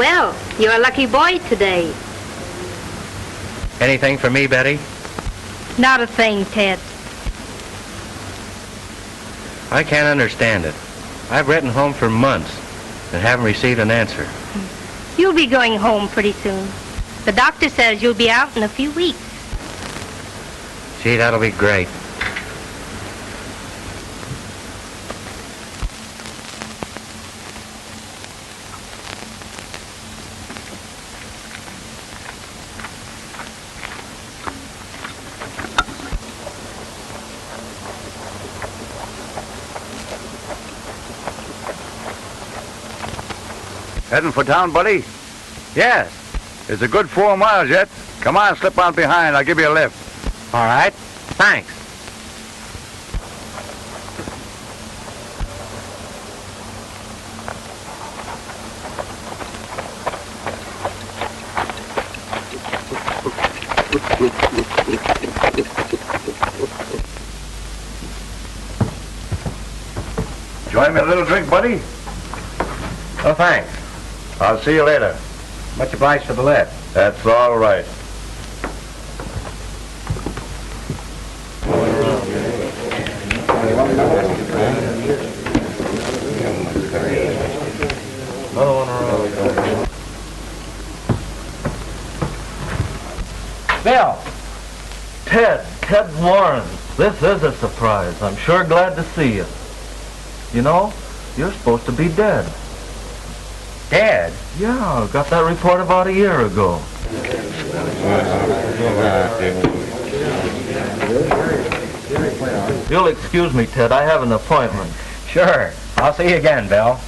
Well, you're a lucky boy today. Anything for me, Betty? Not a thing, Ted. I can't understand it. I've written home for months and haven't received an answer. You'll be going home pretty soon. The doctor says you'll be out in a few weeks. Gee, that'll be great. Heading for town, buddy? Yes. It's a good 4 miles yet. Come on, slip on behind. I'll give you a lift. All right. Thanks. Join me a little drink, buddy? Oh, thanks. I'll see you later. Much obliged for the lift. That's all right. Bill! Ted Warren. This is a surprise. I'm sure glad to see you. You know, you're supposed to be dead. Dead? Yeah, got that report about a year ago. You'll excuse me, Ted. I have an appointment. Sure. I'll see you again, Bill.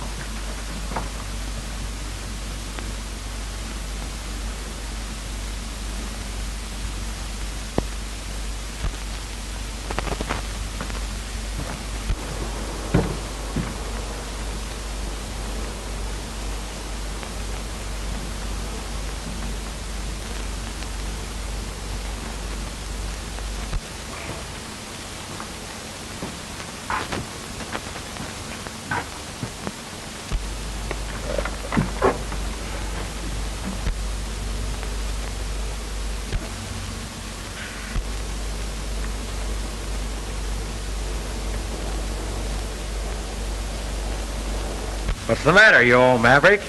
What's the matter, you old maverick?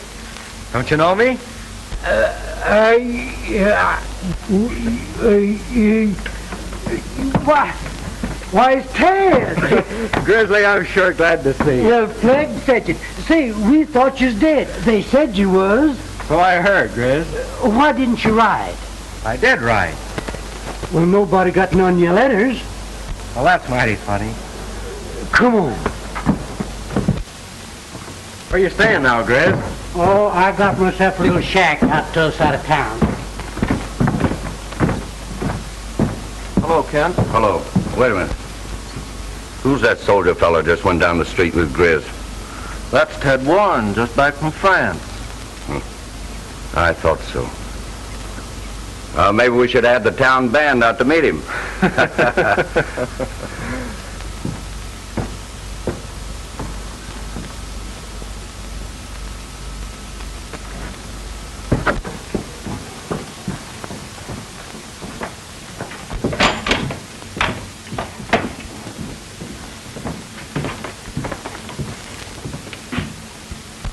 Don't you know me? Why, it's Ted. Grizzly, I'm sure glad to see you. Well, Fred fetch it. Say, we thought you was dead. They said you was. So I heard, Grizz. Why didn't you ride? I did ride. Well, nobody got none of your letters. Well, that's mighty funny. Come on. Where you staying now, Grizz? Oh, I got myself a little shack out to the side of town. Hello, Kent. Hello. Wait a minute. Who's that soldier fella just went down the street with Grizz? That's Ted Warren, just back from France. I thought so. Maybe we should add the town band out to meet him.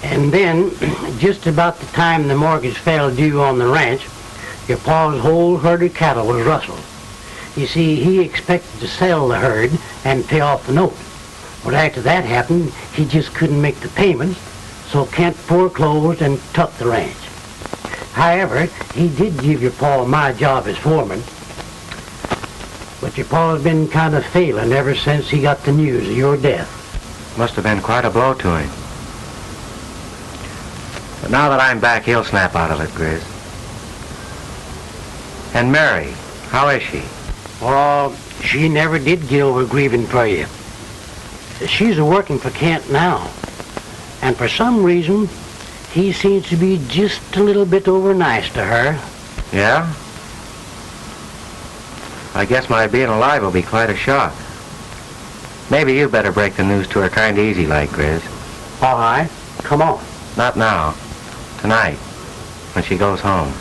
And then, just about the time the mortgage fell due on the ranch, your pa's whole herd of cattle was rustled. You see, he expected to sell the herd and pay off the note. But after that happened, he just couldn't make the payments, so Kent foreclosed and took the ranch. However, he did give your pa my job as foreman. But your pa's been kind of failing ever since he got the news of your death. Must have been quite a blow to him. But now that I'm back, he'll snap out of it, Grizz. And Mary, how is she? Well, she never did get over grieving for you. She's working for Kent now. And for some reason, he seems to be just a little bit over nice to her. Yeah? I guess my being alive will be quite a shock. Maybe you better break the news to her kind of easy like, Grizz. All right, come on. Not now. Tonight. when she goes home.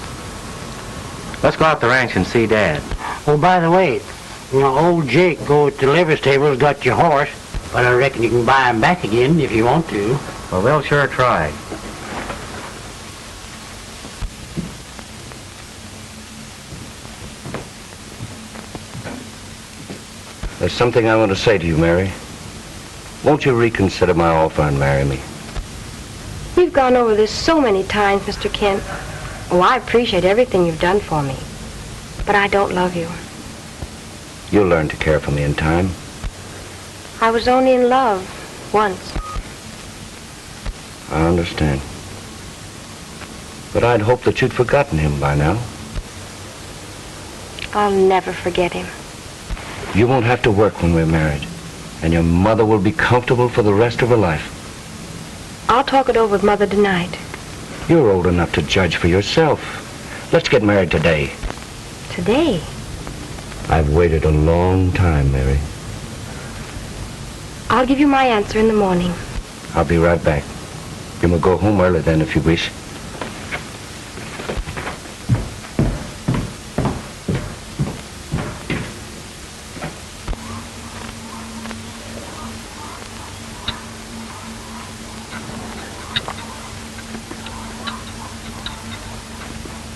Let's go out the ranch and see Dad. Oh, by the way, old Jake go at the liver stable's got your horse, but I reckon you can buy him back again if you want to. Well, we'll sure try. There's something I want to say to you, Mary. Won't you reconsider my offer and marry me? We've gone over this so many times, Mr. Kent. Oh, I appreciate everything you've done for me. But I don't love you. You'll learn to care for me in time. I was only in love once. I understand. But I'd hoped that you'd forgotten him by now. I'll never forget him. You won't have to work when we're married, and your mother will be comfortable for the rest of her life. I'll talk it over with Mother tonight. You're old enough to judge for yourself. Let's get married today. Today? I've waited a long time, Mary. I'll give you my answer in the morning. I'll be right back. You may go home early then if you wish.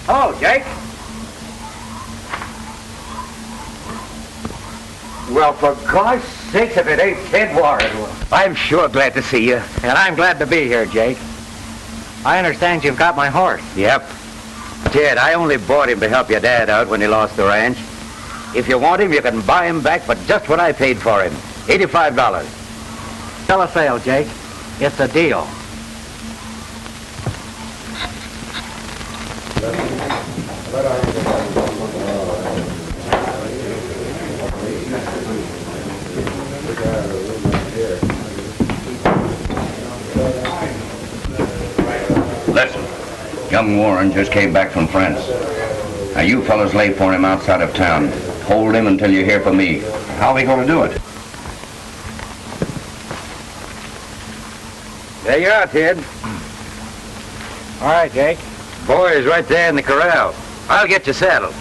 Oh, Jake. Well, for God's sake, if it ain't Ted Warren. I'm sure glad to see you. And I'm glad to be here, Jake. I understand you've got my horse. Yep. Ted, I only bought him to help your dad out when he lost the ranch. If you want him, you can buy him back for just what I paid for him. $85. Sell a sale, Jake. It's a deal. Listen, young Warren just came back from France. Now you fellas lay for him outside of town. Hold him until you hear from me. How are we going to do it? There you are, Ted. All right, Jake. Boy's right there in the corral. I'll get you saddled.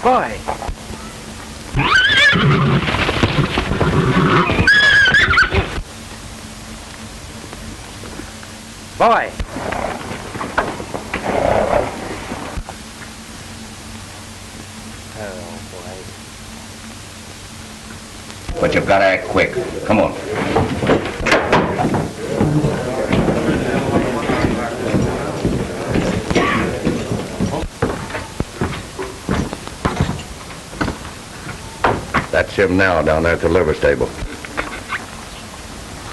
Boy. Boy. But you've got to act quick. Come on. That's him now down there at the liver stable.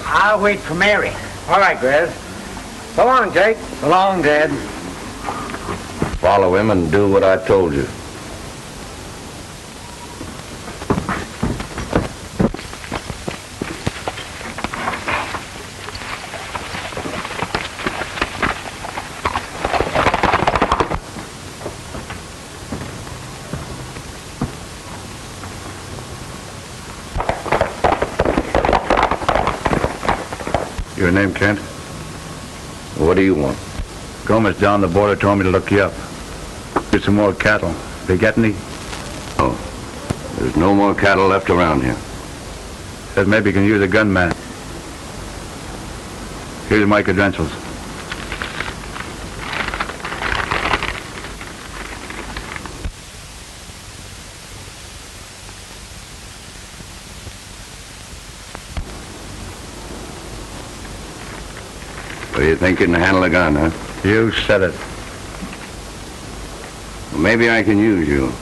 I'll wait for Mary. All right, Grizz. So long, Jake. So long, Dad. Follow him and do what I told you. Your name, Kent? What do you want? Gomez down the border told me to look you up. Get some more cattle. They get any? Oh, there's no more cattle left around here. Said maybe you can use a gunman. Here's my credentials. What do you think you can handle a gun, huh? You said it. Well, maybe I can use you.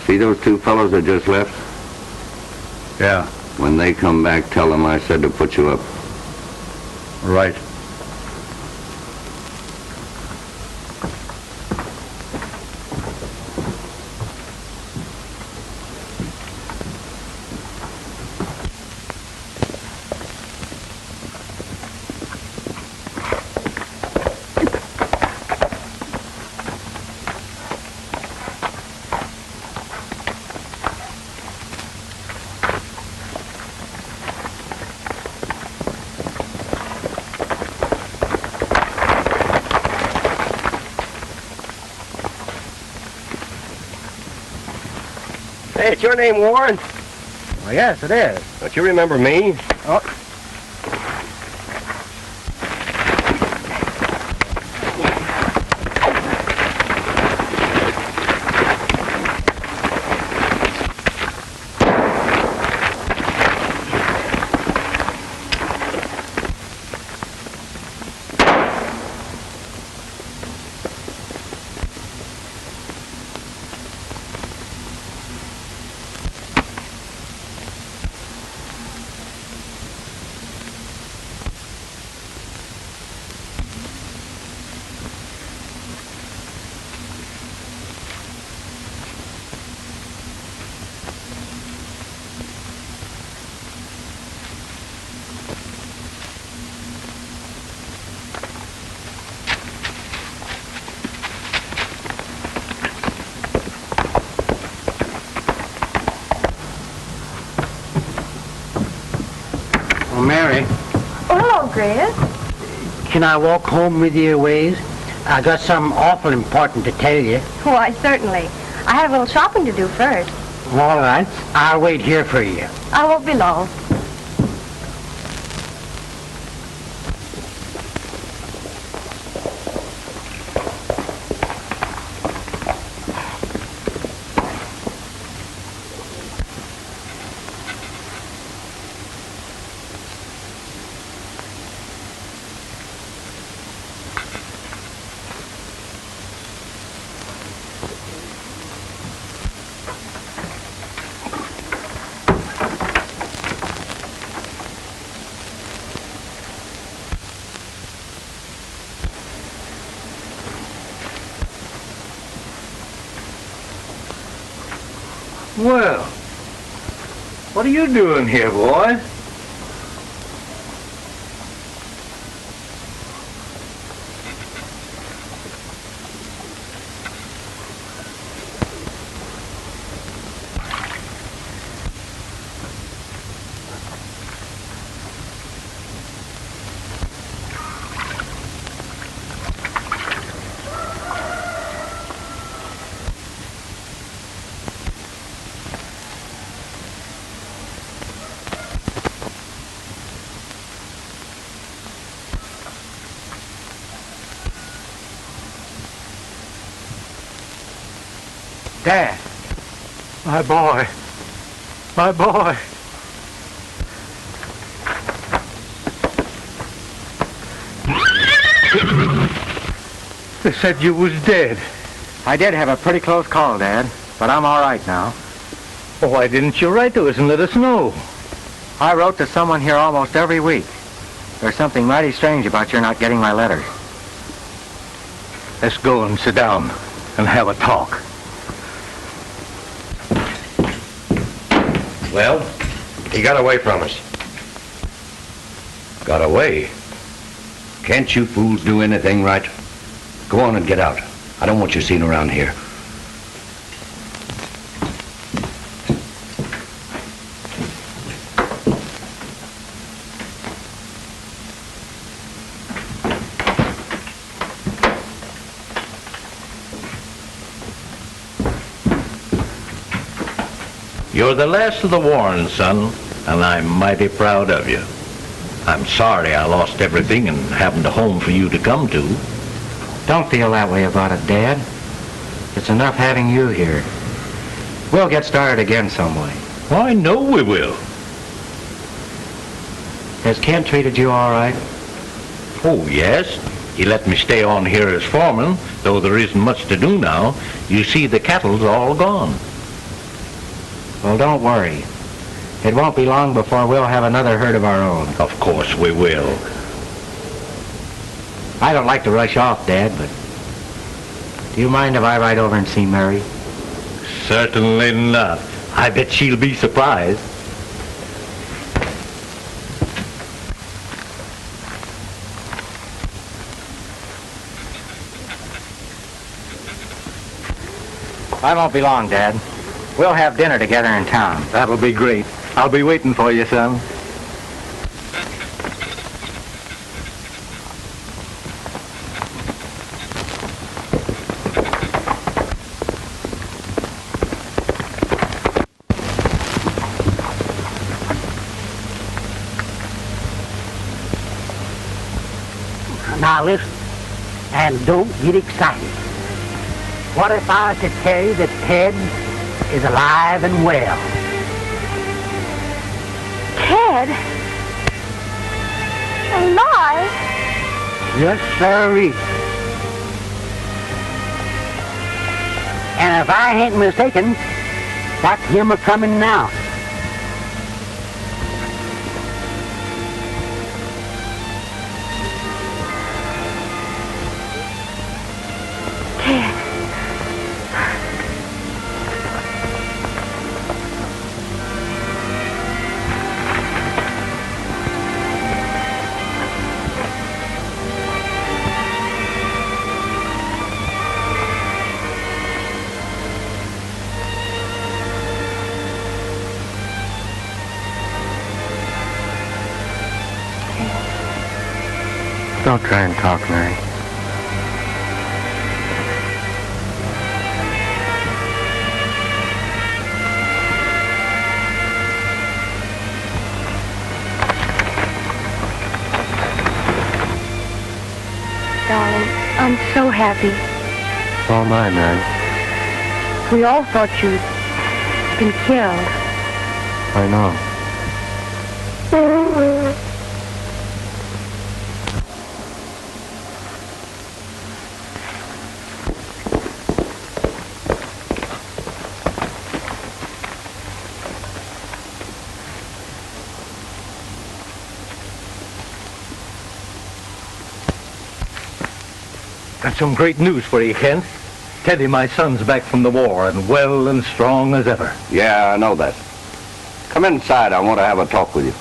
See those two fellows that just left? Yeah, When they come back, tell them I said to put you up. right. Hey, it's your name, Warren? Well, yes, it is. Don't you remember me? Oh. Oh, Mary, Oh, hello, Greg. can I walk home with you a ways? I got something awful important to tell you. Why, certainly. I have a little shopping to do first. All right, I'll wait here for you. I won't be long. Well, what are you doing here, boy? Dad. My boy. My boy. They said you was dead. I did have a pretty close call, Dad, but I'm all right now. Well, why didn't you write to us and let us know? I wrote to someone here almost every week. There's something mighty strange about your not getting my letters. Let's go and sit down and have a talk. Well, he got away from us. Got away? Can't you fools do anything right? Go on and get out. I don't want you seen around here. You're the last of the Warrens, son, and I'm mighty proud of you. I'm sorry I lost everything and haven't a home for you to come to. Don't feel that way about it, Dad. It's enough having you here. We'll get started again some way. Well, I know we will. Has Kent treated you all right? Oh, yes. He let me stay on here as foreman, though there isn't much to do now. You see, the cattle's all gone. Well, don't worry. It won't be long before we'll have another herd of our own. Of course we will. I don't like to rush off, Dad, but do you mind if I ride over and see Mary? Certainly not. I bet she'll be surprised. I won't be long, Dad. We'll have dinner together in town. That'll be great. I'll be waiting for you, son. Now listen, and don't get excited. What if I was to tell you that Ted is alive and well? Ted? Alive? Yes, sirree. And if I ain't mistaken, that's him a-coming now. Don't try and talk, Mary. Darling, I'm so happy. So am I, Mary. We all thought you'd been killed. I know. Got some great news for you, Kent. Teddy, my son's back from the war and well and strong as ever. Yeah, I know that. Come inside. I want to have a talk with you.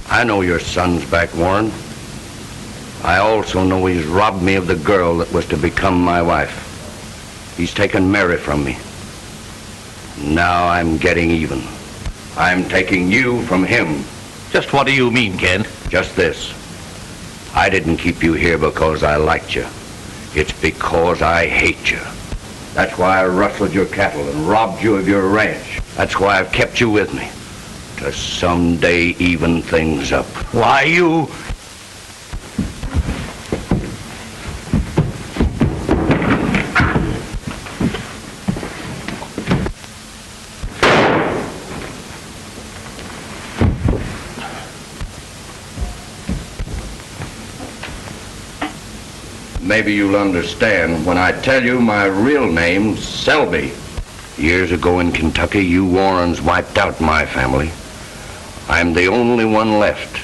I know your son's back, Warren. I also know he's robbed me of the girl that was to become my wife. He's taken Mary from me. Now I'm getting even. I'm taking you from him. Just what do you mean, Kent? Just this. I didn't keep you here because I liked you. It's because I hate you. That's why I rustled your cattle and robbed you of your ranch. That's why I've kept you with me. To someday even things up. Why, you... Maybe you'll understand when I tell you my real name's Selby. Years ago in Kentucky, you Warrens wiped out my family. I'm the only one left,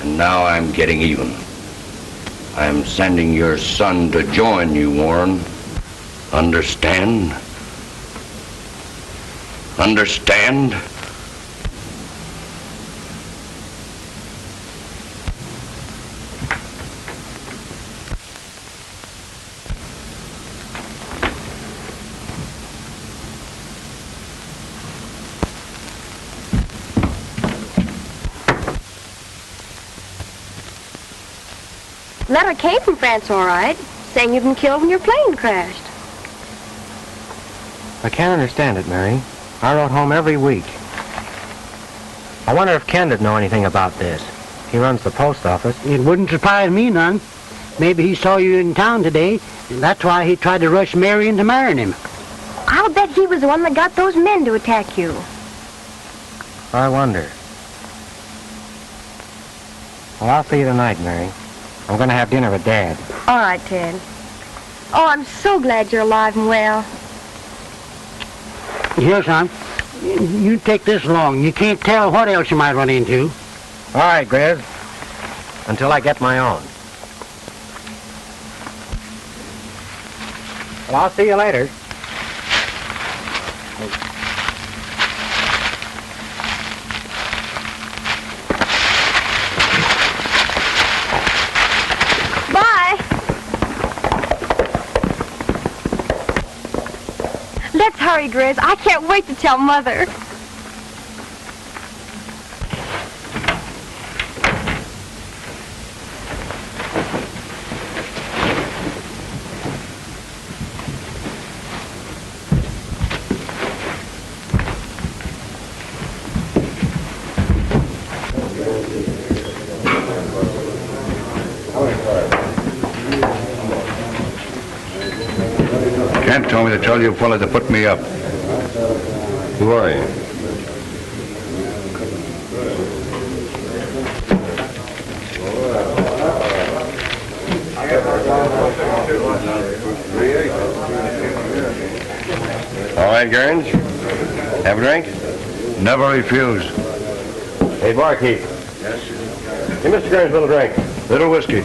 and now I'm getting even. I'm sending your son to join you, Warren. Understand? Understand? Letter came from France, all right, saying you'd been killed when your plane crashed. I can't understand it, Mary. I wrote home every week. I wonder if Ken would know anything about this. He runs the post office. It wouldn't surprise me none. Maybe he saw you in town today, and that's why he tried to rush Mary into marrying him. I'll bet he was the one that got those men to attack you. I wonder. Well, I'll see you tonight, Mary. I'm going to have dinner with Dad. All right, Ted. Oh, I'm so glad you're alive and well. Here, son. You take this along. You can't tell what else you might run into. All right, Grizz. Until I get my own. Well, I'll see you later. Let's hurry, Grizz. I can't wait to tell Mother. told me to tell you fellas to put me up. Who are you? All right, Gurns. Have a drink? Never refused. Hey, barkeep. Yes? Give Mr. Gurns a little drink. Little whiskey.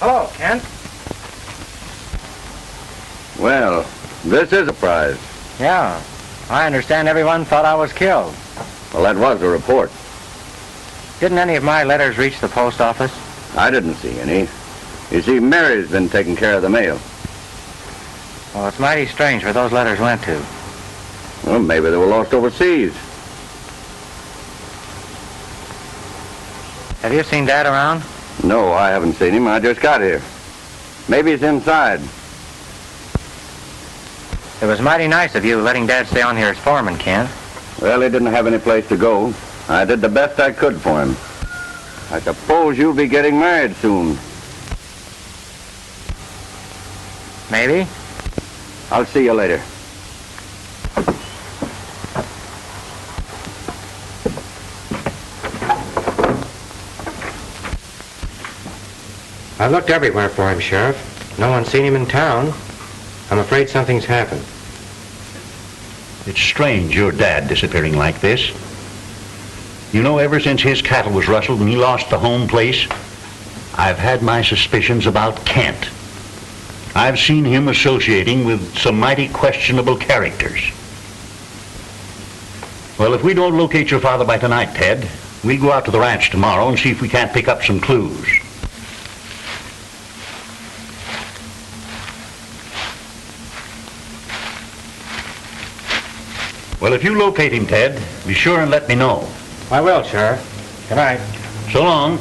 Hello, Kent. Well, this is a prize. Yeah. I understand everyone thought I was killed. Well, that was the report. Didn't any of my letters reach the post office? I didn't see any. You see, Mary's been taking care of the mail. Well, it's mighty strange where those letters went to. Well, maybe they were lost overseas. Have you seen Dad around? No, I haven't seen him. I just got here. Maybe he's inside. It was mighty nice of you letting Dad stay on here as foreman, Kent. Well, he didn't have any place to go. I did the best I could for him. I suppose you'll be getting married soon. Maybe. I'll see you later. I've looked everywhere for him, Sheriff. No one's seen him in town. I'm afraid something's happened. It's strange, your dad disappearing like this. You know, ever since his cattle was rustled and he lost the home place, I've had my suspicions about Kent. I've seen him associating with some mighty questionable characters. Well, if we don't locate your father by tonight, Ted, we'll go out to the ranch tomorrow and see if we can't pick up some clues. Well, if you locate him, Ted, be sure and let me know. I will, Sheriff. Good night. So long.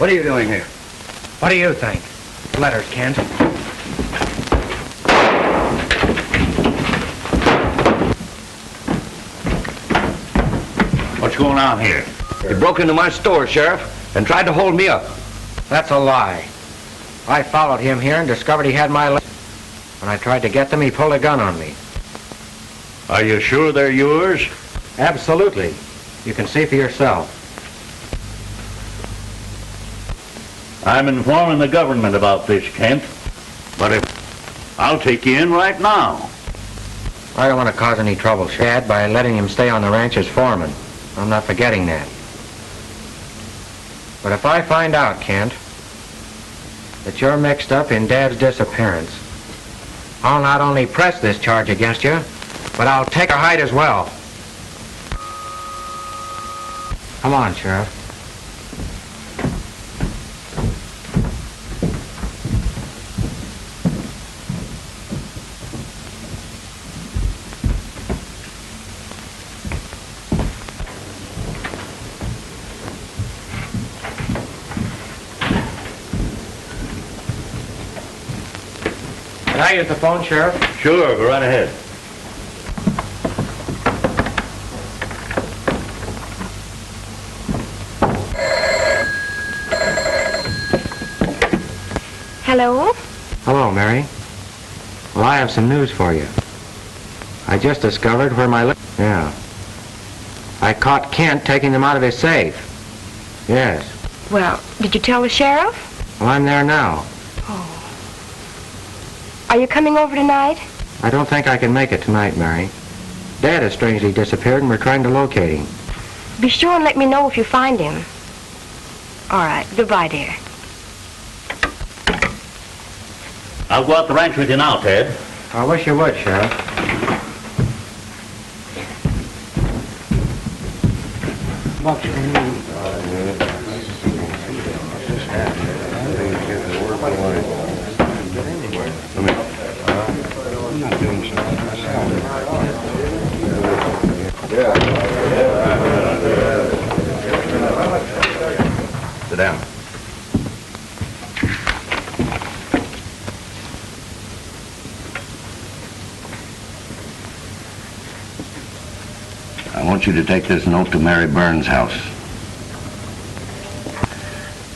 What are you doing here? What do you think? Letters, Kent. What's going on here? He broke into my store, Sheriff, and tried to hold me up. That's a lie. I followed him here and discovered he had my letters. When I tried to get them, he pulled a gun on me. Are you sure they're yours? Absolutely. You can see for yourself. I'm informing the government about this, Kent. But if I'll take you in right now. I don't want to cause any trouble, Shad, by letting him stay on the ranch as foreman. I'm not forgetting that. But if I find out, Kent, that you're mixed up in Dad's disappearance, I'll not only press this charge against you, but I'll take her hide as well. Come on, Sheriff. Can I use the phone, Sheriff? Sure, go right ahead. Hello? Hello, Mary. Well, I have some news for you. I just discovered where my... Yeah. I caught Kent taking them out of his safe. Yes. Well, did you tell the sheriff? Well, I'm there now. Are you coming over tonight? I don't think I can make it tonight, Mary. Dad has strangely disappeared and we're trying to locate him. Be sure and let me know if you find him. All right. Goodbye, dear. I'll go out the ranch with you now, Ted. I wish you would, Sheriff. Sit down. I want you to take this note to Mary Burns' house.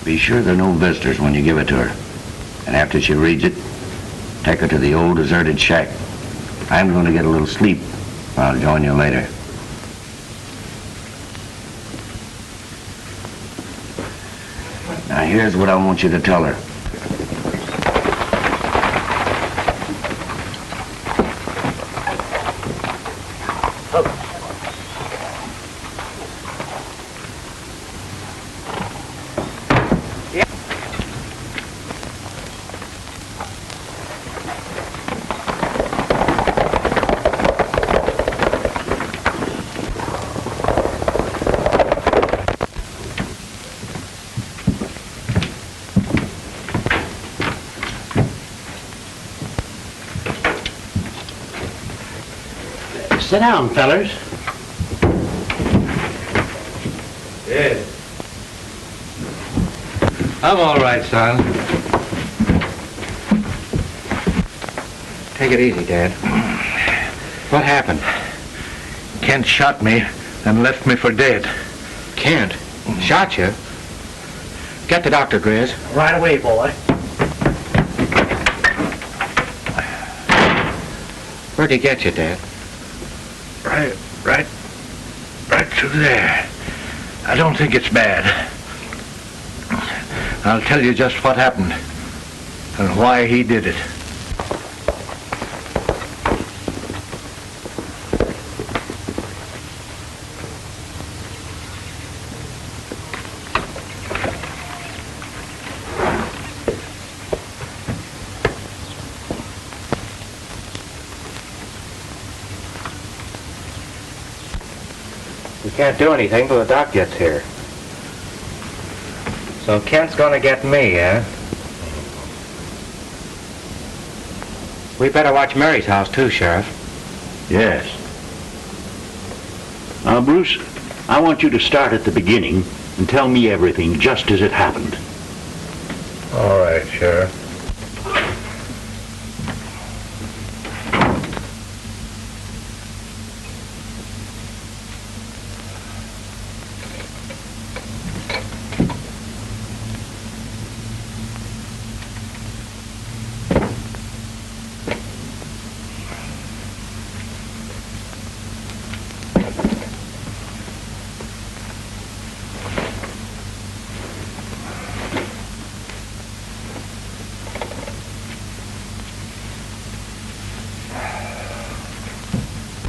Be sure there are no visitors when you give it to her. And after she reads it, take her to the old deserted shack. I'm going to get a little sleep. I'll join you later. Now here's what I want you to tell her. Sit down, fellers. Yes. I'm all right, son. Take it easy, Dad. What happened? Kent shot me and left me for dead. Kent? Shot you? Get the doctor, Grizz. Right away, boy. Where'd he get you, Dad? Right through there. I don't think it's bad. I'll tell you just what happened and why he did it. We can't do anything till the doc gets here. So Kent's gonna get me, eh? We better watch Mary's house too, Sheriff. Yes. Now, Bruce, I want you to start at the beginning and tell me everything just as it happened. All right, Sheriff.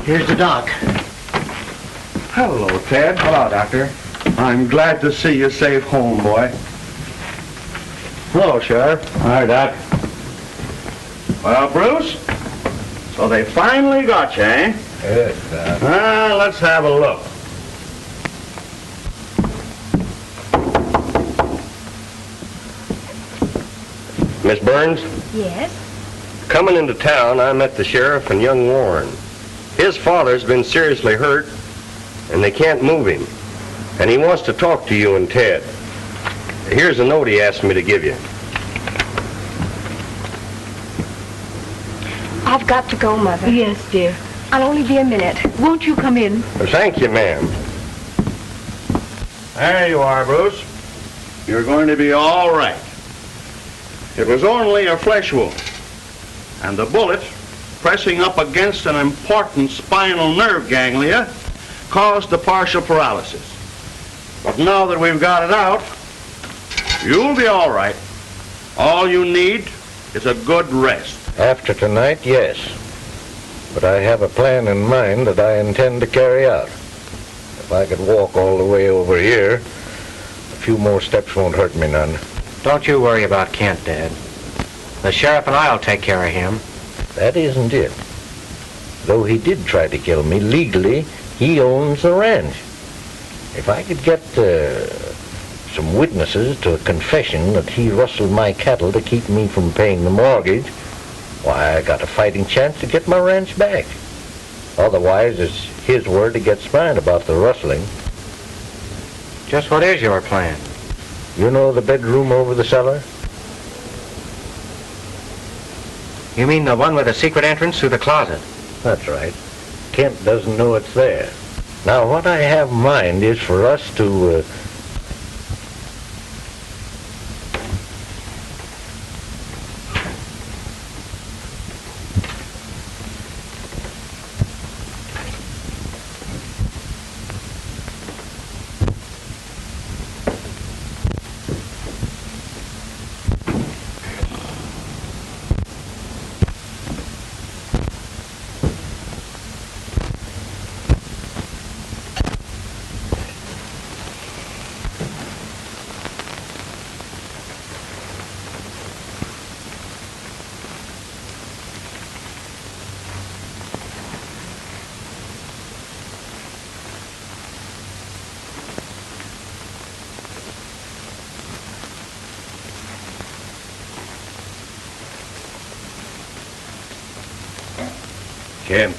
Here's the doc. Hello, Ted. Hello, Doctor. I'm glad to see you safe home, boy. Hello, Sheriff. Hi, Doc. Well, Bruce, so they finally got you, eh? Yes, Doc. Well, let's have a look. Miss Burns, Yes? coming into town, I met the sheriff and young Warren. His father's been seriously hurt, and they can't move him. And he wants to talk to you and Ted. Here's a note he asked me to give you. I've got to go, Mother. Yes, dear. I'll only be a minute. Won't you come in? Thank you, ma'am. There you are, Bruce. You're going to be all right. It was only a flesh wound, and the bullet, pressing up against an important spinal nerve ganglia, caused the partial paralysis. But now that we've got it out, you'll be all right. All you need is a good rest. After tonight, yes. But I have a plan in mind that I intend to carry out. If I could walk all the way over here, a few more steps won't hurt me none. Don't you worry about Kent, Dad. The sheriff and I'll take care of him. That isn't it. Though he did try to kill me, legally, he owns the ranch. If I could get some witnesses to a confession that he rustled my cattle to keep me from paying the mortgage, why, I got a fighting chance to get my ranch back. Otherwise, it's his word against mine about the rustling. Just what is your plan? You know the bedroom over the cellar? You mean the one with the secret entrance through the closet? That's right. Kent doesn't know it's there. Now, what I have in mind is for us to... Kent.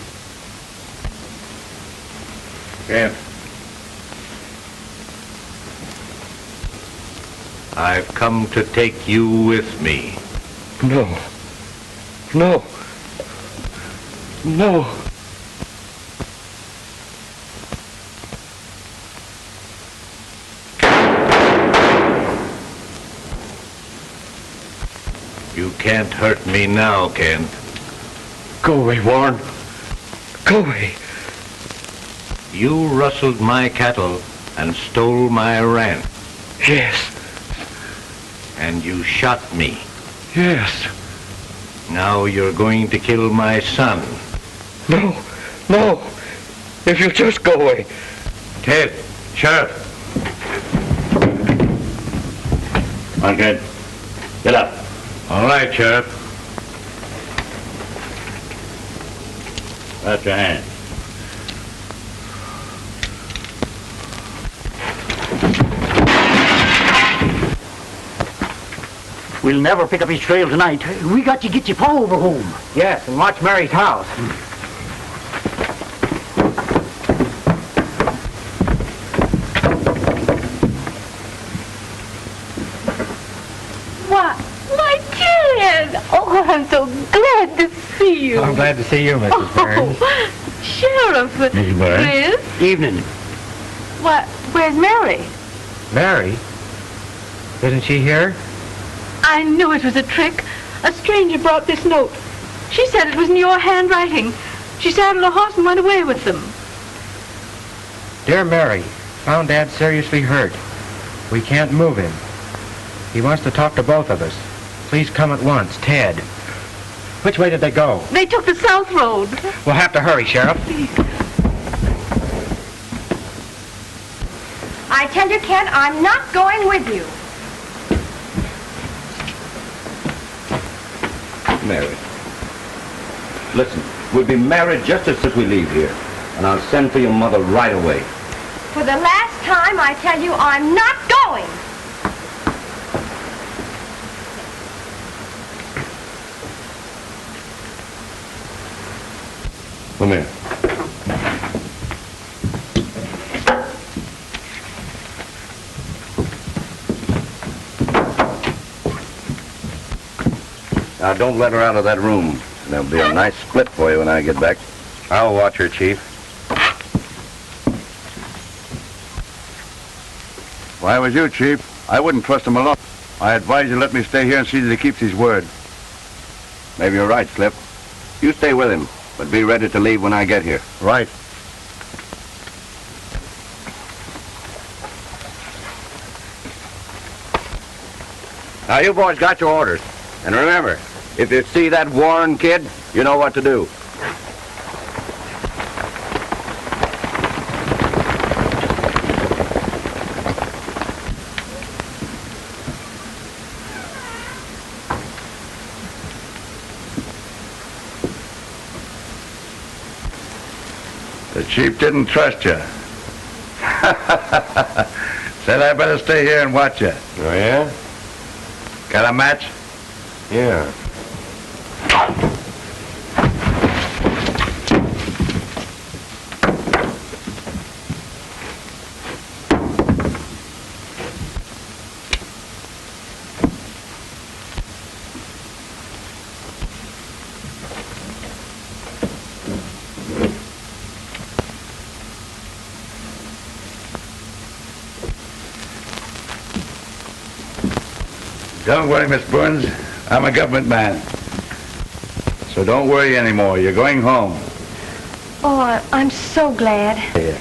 Kent. I've come to take you with me. No. No. No. You can't hurt me now, Kent. Go away, Warren. Go away. You rustled my cattle and stole my ranch. Yes. And you shot me. Yes. Now you're going to kill my son. No. No. If you'll just go away. Ted, Sheriff. Come on, Kent. Get up. All right, Sheriff. That's your hand. We'll never pick up his trail tonight. We got to get your pa over home. Yes, and watch Mary's house. Why, my Ted! Oh, I'm so glad to see you. I'm glad to see you, Mrs. Burns. Oh, Sheriff. Mrs. Burns. Liz? Evening. What? Where's Mary? Mary? Isn't she here? I knew it was a trick. A stranger brought this note. She said it was in your handwriting. She saddled a horse and went away with them. Dear Mary, found Dad seriously hurt. We can't move him. He wants to talk to both of us. Please come at once. Ted. Which way did they go? They took the south road. We'll have to hurry, Sheriff. I tell you, Ken, I'm not going with you. Mary. Listen, we'll be married just as soon as we leave here. And I'll send for your mother right away. For the last time, I tell you, I'm not going. Come here. Now, don't let her out of that room. There'll be a nice split for you when I get back. I'll watch her, Chief. If I was you, Chief, I wouldn't trust him alone. I advise you to let me stay here and see that he keeps his word. Maybe you're right, Slip. You stay with him, but be ready to leave when I get here. Right. Now, you boys got your orders. And remember, if you see that Warren kid, you know what to do. The chief didn't trust you. Said I better stay here and watch you. Oh, yeah? Got a match? Yeah. Don't worry, Miss Burns. I'm a government man. So don't worry anymore. You're going home. Oh, I'm so glad. Yeah.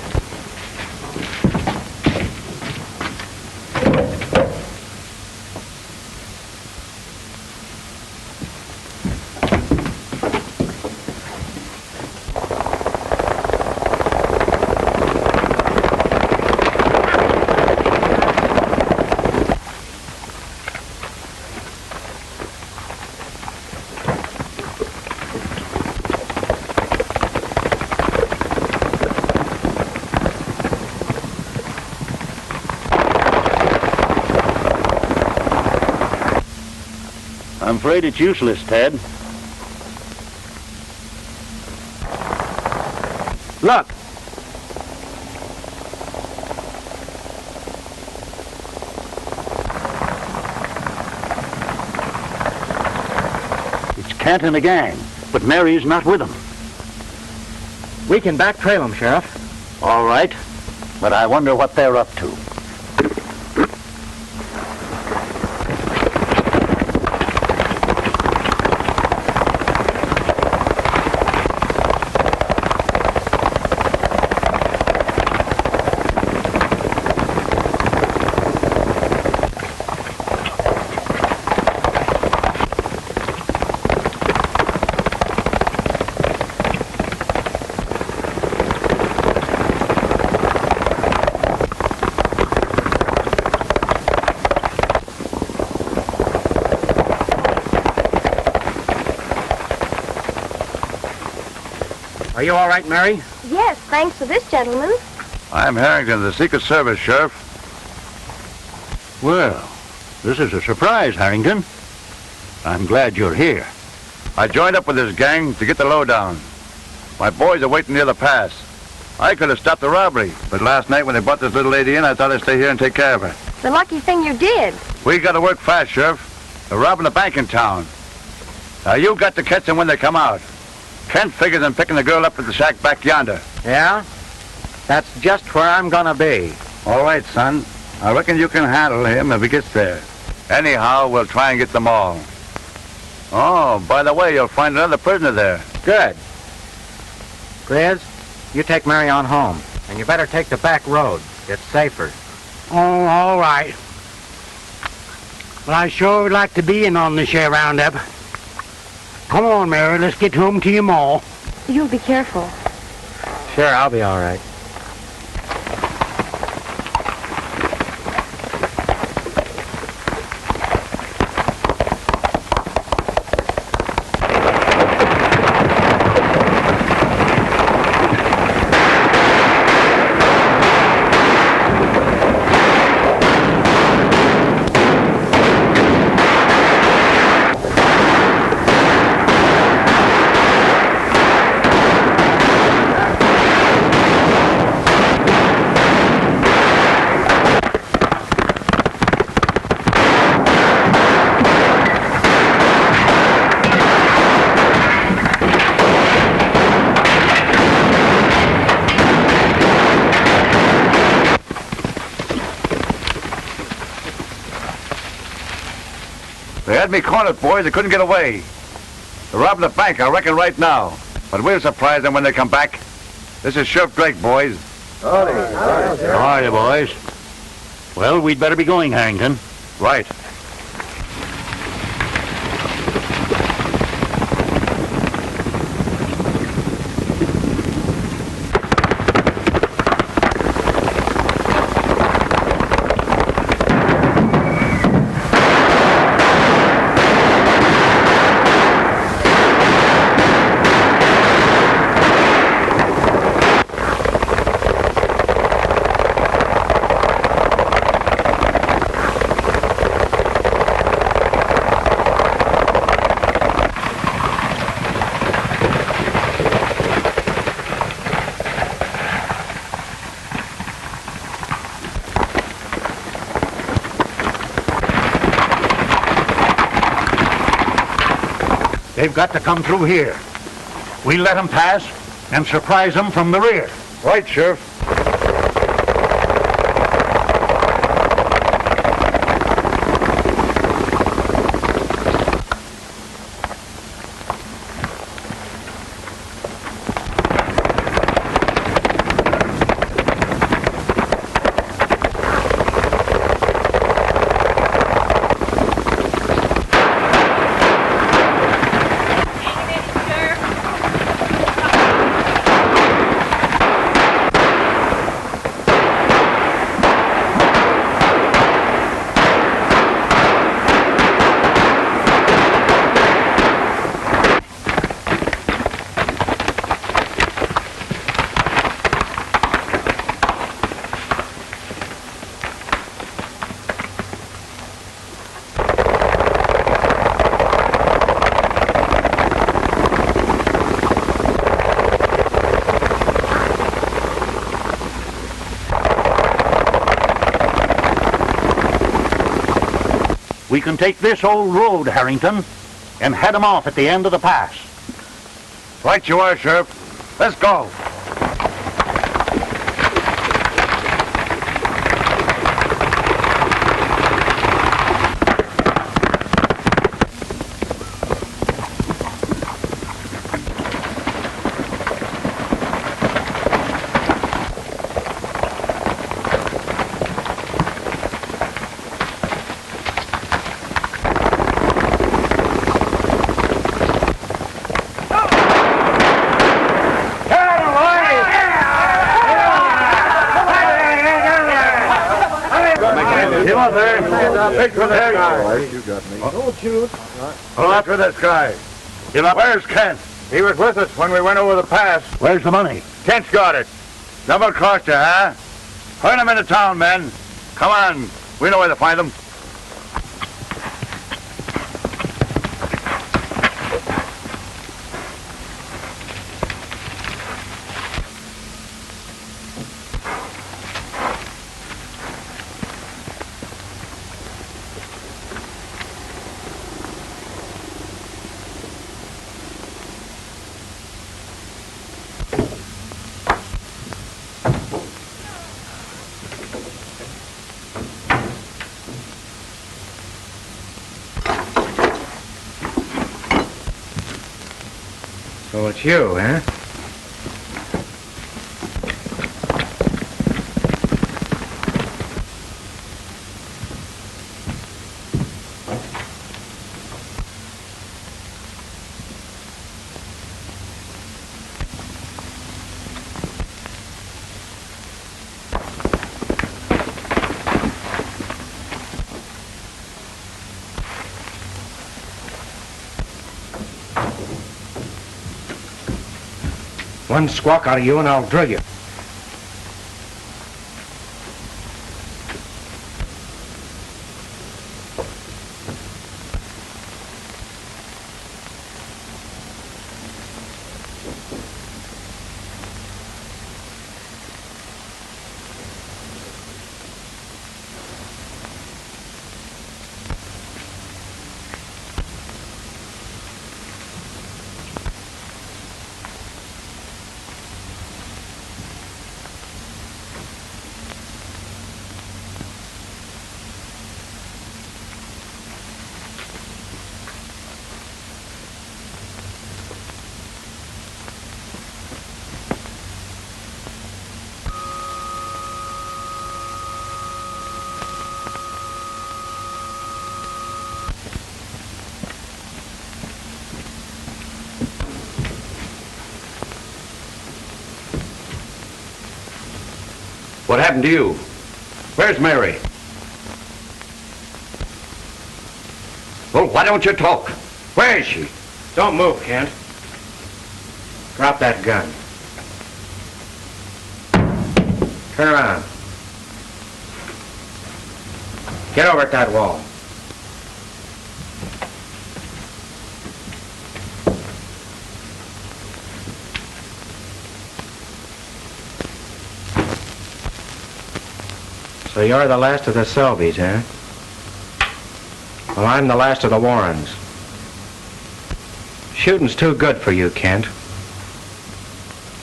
I'm afraid it's useless, Ted. Look! It's Kent and the gang, but Mary's not with them. We can back trail them, Sheriff. All right, but I wonder what they're up to. Are you all right, Mary? Yes, thanks to this gentleman. I'm Harrington, the Secret Service, Sheriff. Well, this is a surprise, Harrington. I'm glad you're here. I joined up with this gang to get the lowdown. My boys are waiting near the pass. I could have stopped the robbery, but last night when they brought this little lady in, I thought I'd stay here and take care of her. The lucky thing you did. We got to work fast, Sheriff. They're robbing a bank in town. Now, you got to catch them when they come out. Kent figures on picking the girl up at the shack back yonder. Yeah? That's just where I'm gonna be. All right, son. I reckon you can handle him if he gets there. Anyhow, we'll try and get them all. Oh, by the way, you'll find another prisoner there. Good. Grizz, you take Mary on home. And you better take the back road. It's safer. Oh, all right. But I sure would like to be in on this here roundup. Come on, Mary, let's get home to your ma. You'll be careful. Sure, I'll be all right. had me cornered, boys. They couldn't get away. They're robbing the bank, I reckon, right now. But we'll surprise them when they come back. This is Sheriff Drake, boys. How are you, boys? Well, we'd better be going, Harrington. Right. They've got to come through here. We let them pass and surprise them from the rear. Right, Sheriff. We can take this old road, Harrington, and head them off at the end of the pass. Right you are, Sheriff. Let's go. You got me. Don't shoot. Pull after this guy. Where's Kent? He was with us when we went over the pass. Where's the money? Kent's got it. Double crossed you, huh? Turn him into town, men. Come on. We know where to find them. So it's you, huh? One squawk out of you and I'll drill you. What happened to you? Where's Mary? Well, why don't you talk? Where is she? Don't move, Kent. Drop that gun. Turn around. Get over at that wall. So you're the last of the Selbys, huh? Well, I'm the last of the Warrens. Shooting's too good for you, Kent.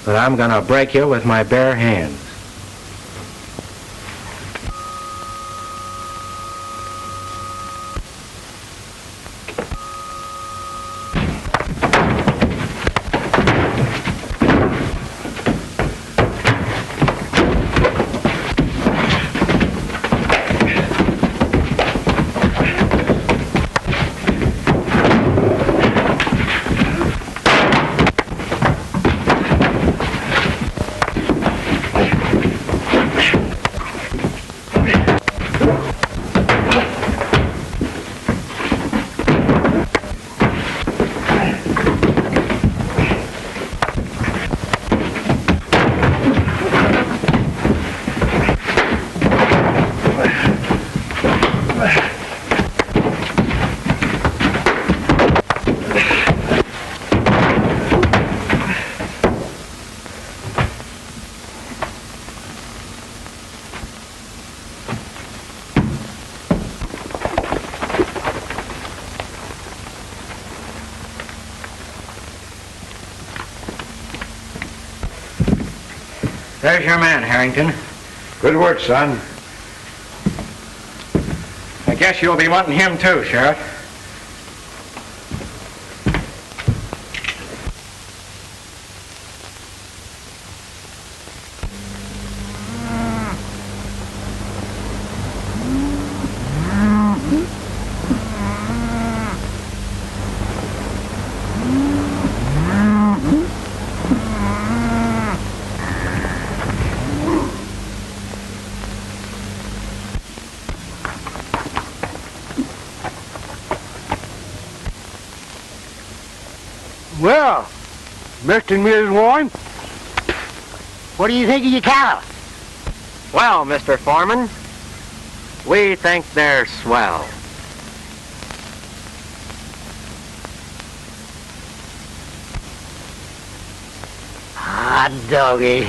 But I'm gonna break you with my bare hands. There's your man, Harrington. Good work, son. I guess you'll be wanting him too, Sheriff. Well, Mr. and Mrs. Warren, what do you think of your cattle? Well, Mr. Foreman, we think they're swell. Ah, doggy.